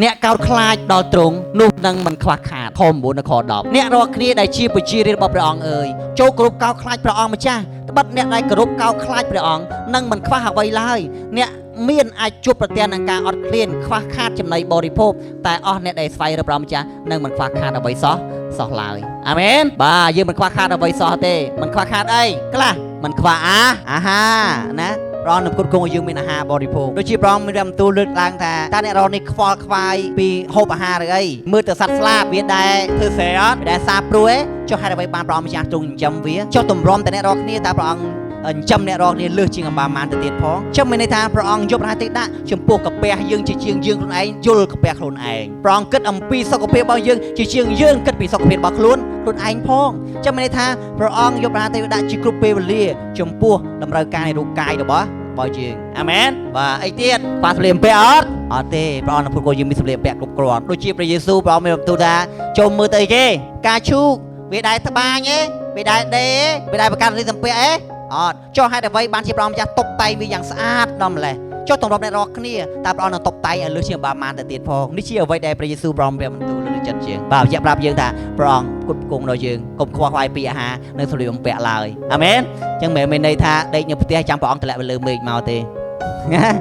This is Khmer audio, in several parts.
អ្នកកោតខ្លាចដល់ទ្រង់នោះនឹងមិនខ្វះខាតខម9នគរ10អ្នករាល់គ្នាដែលជាប្រជារាស្ត្ររបស់ព្រះអង្គអើយចូលគោរពកោតខ្លាចព្រះអង្គម្ចាស់ត្បិតអ្នកដែលគោរពកោតខ្លាចព្រះអង្គនឹងមិនខ្វះអ្វីឡើយអ្នកមានអាចជួបប្រទះនឹងការអត់ឃ្លានខ្វះខាតចំណីបរិភោគតែអស់អ្នកដែលស្វែងរកព្រះម្ចាស់នឹងមិនខ្វះខាតអ្វីសោះឡើយអាមែនបាទយើងមិនខ្វះខាតអ្វីសោះទេមិនខ្វះខាតអីខ្លះមិនខ្វះអាហារណាព្រះអង្គនឹងគ្រប់គ្រងឲ្យយើងមានអាហារបរិភោគដូចជាព្រះអង្គមានរំទូលលើកឡើងថាតើអ្នករស់នេះខ្វល់ខ្វាយពីហូបអាហារឬអីមើលទៅសត្វស្លាបវាដែរធ្វើស្រែអត់វាដែរសាព្រោះឯងចុះហេតុអ្វីបានព្រះអង្គម្ចាស់ទ្រង់ចិញ្ចឹមវាចុះទម្រាំតែអ្នករស់គ្នាតើព្រះអង្គចិញ្ចឹមអ្នករស់គ្នាលើសជាងអម្បាម៉ានទៅទៀតផងចឹងមានន័យថាព្រះអង្គយកប្រហាតិដាក់ចំពោះកាពះយើងជាជាងយើងខ្លួនឯងយល់កាពះខ្លួនឯងព្រះអង្គគិតអំពីសុខភាពរបស់យើងជាជាងយើងគិតពីសុខភាពរបស់ខ្លួនឯងផងចឹងមានន័យថាព្រះអង្គយកប្រហាតិដាក់ជាគ្រប់ពេលវេលាចំពោះតម្រូវការនៃរូបកាយរបស់យើងអាមែនបាទអីទៀតខ្វះសម្លៀកបំពាក់អត់ទេព្រះអង្គនឹងប្រគល់យើងមានសម្លៀកបំពាក់គ្រប់គ្រាន់ដូចជាព្រះយេស៊ូវព្រះអង្គមានបន្ទូលថាចូលមើលទៅអីគេការឈូកវាដែរត្បាញឯងវាដែរដេវាដែរប្រកាន់សម្លៀកបំពាក់ឯងអត់ចុះហេតុអ្វីបានជាព្រះអង្គម្ចាស់តុបតែងវាយ៉ាងស្អាតដល់ម្លេះចុះទម្រាំអ្នករាល់គ្នាតើព្រះអង្គនឹងតុបតែងឲ្យលើសជាងបាម៉ានទៅទៀតផងនេះជាអ្វីដែលព្រះយេស៊ូវព្រះអង្គមានបន្ទូលលើចិត្តជាងបាទបញ្ជាក់ប្រាប់យើងថាព្រះអង្គគ្រប់គ្រងដល់យើងកុំខ្វះខ្វាយពីអាហារនិងសម្លៀកបំពាក់ឡើយអាមែនអញ្ចឹងមិនមែនន័យថាដេកនៅផ្ទះចាំព្រះអង្គតម្លាក់ទៅលើមេឃមកទេ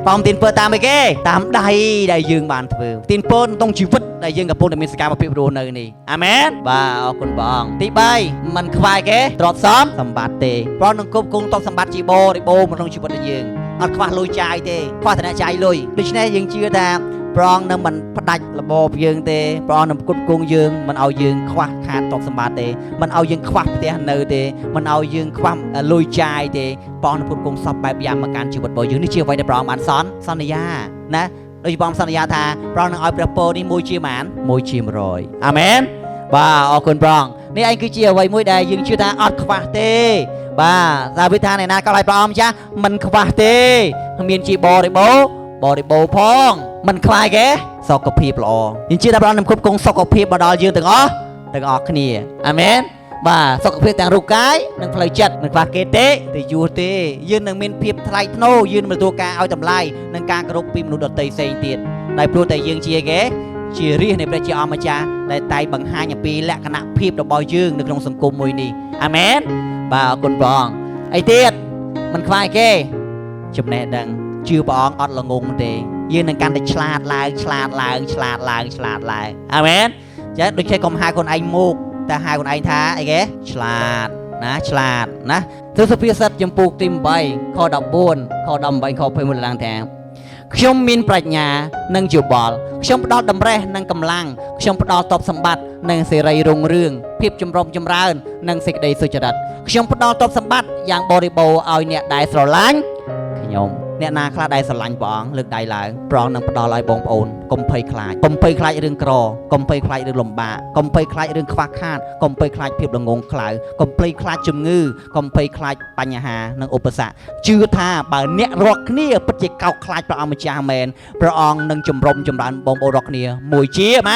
ព្រះអង្គទានពើតាមអីគេតាមដៃដែលយើងបានធ្វើទានពើក្នុងជីវិតដែលយើងកំពុងតែមានសកម្មភាពរស់នៅនេះអាមែនបាទអរគុណព្រះអង្គទី3មិនខ្វាយគេទ្រព្យសម្បត្តិទេព្រះនឹងគ្រប់គ្រងទ្រព្យសម្បត្តិជាបរិបូរណ៍ក្នុងជីវិតរបស់យើងអត់ខ្វះលុយចាយទេខ្វះឋានៈចាយលុយដូច្នេះយើងជឿថាព្រះអង្គនឹងមិនផ្ដាច់របបយើងទេព្រះអង្គនឹងគ្រប់គ្រងយើងមិនឲ្យយើងខ្វះខាតទ្រព្យសម្បត្តិទេមិនឲ្យយើងខ្វះផ្ទះនៅទេមិនឲ្យយើងខ្វះលុយចាយទេព្រះអង្គនឹងគ្រប់គ្រងសពបែបយ៉ាងមកកាន់ជីវិតរបស់យើងនេះជាអ្វីដែលព្រះអង្គបានសន្យាណាដោយព្រះអង្គសន្យាថាព្រះអង្គនឹងឲ្យព្រះពរនេះ1ជាម៉ាន1ជា100អាមែនបាទអរគុណព្រះអង្គនេះឯងគឺជាអ្វីមួយដែលយើងជឿថាអត់ខ្វះទេបាទថាវិធានឯណាក៏ឲ្យព្រះអង្គម្ចាស់មិនខ្វះទេមានជាបរិបូរណ៍ផងមិនខ្លាយគេសុខភាពល្អយើងជឿថាព្រះអង្គនឹងគ្រប់គ្រងសុខភាពមកដល់យើងទាំងអស់គ្នាអាមែនបាទសុខភាពទាំងរូបកាយនិងផ្លូវចិត្តមិនខ្វះគេទេយួរទេយើងនឹងមានភាពថ្លៃថ្នូរយើងនឹងទទួលការឲ្យតម្លៃនិងការគោរពពីមនុស្សដទៃផ្សេងទៀតដោយព្រោះតែយើងជាគេជារាជនៃព្រះជាអម្ចាស់ដែលតែងបង្ហាញអំពីលក្ខណៈភាពរបស់យើងនៅក្នុងសង្គមមួយនេះអាមែនបាទអរគុណព្រះអង្គអីទៀតមិនខ្វះគេចំណេះដឹងជឿព្រះអង្គអត់ល្ងងទេយើងនឹងកាន់តែឆ្លាតឡើងអាមែនចាដូចជាកុំហៅខ្លួនឯងមុខតែហៅខ្លួនឯងថាអីគេឆ្លាតណាទស្សនវិស័យចំពោះទី8ខ14ខ18ខ21ឡើងថាខ្ញុំមានប្រាជ្ញានិងយោបល់ខ្ញុំផ្ដល់តម្រេះនិងកម្លាំងខ្ញុំផ្ដល់ទ្រព្យសម្បត្តិនិងសេរីរុងរឿងភាពចម្រុងចម្រើននិងសេចក្តីសុចរិតខ្ញុំផ្ដល់ទ្រព្យសម្បត្តិយ៉ាងបរិបូរណ៍ឲ្យអ្នកដែលស្រឡាញ់ខ្ញុំអ្នកណាខ្លះដែលស្រឡាញ់ព្រះអង្គលើកដៃឡើងព្រះអង្គនឹងផ្ដល់ឲ្យបងប្អូនកុំភ័យខ្លាចរឿងក្រកុំភ័យខ្លាចរឿងលំបាកកុំភ័យខ្លាចរឿងខ្វះខាតកុំភ័យខ្លាចភាពល្ងងខ្លៅកុំភ័យខ្លាចជំងឺកុំភ័យខ្លាចបញ្ហានិងឧបសគ្គជឿថាបើអ្នករាល់គ្នាពិតជាកោតខ្លាចព្រះអង្គម្ចាស់មែនព្រះអង្គនឹងជំរុំចម្រើនបងប្អូនរាល់គ្នា1ជា100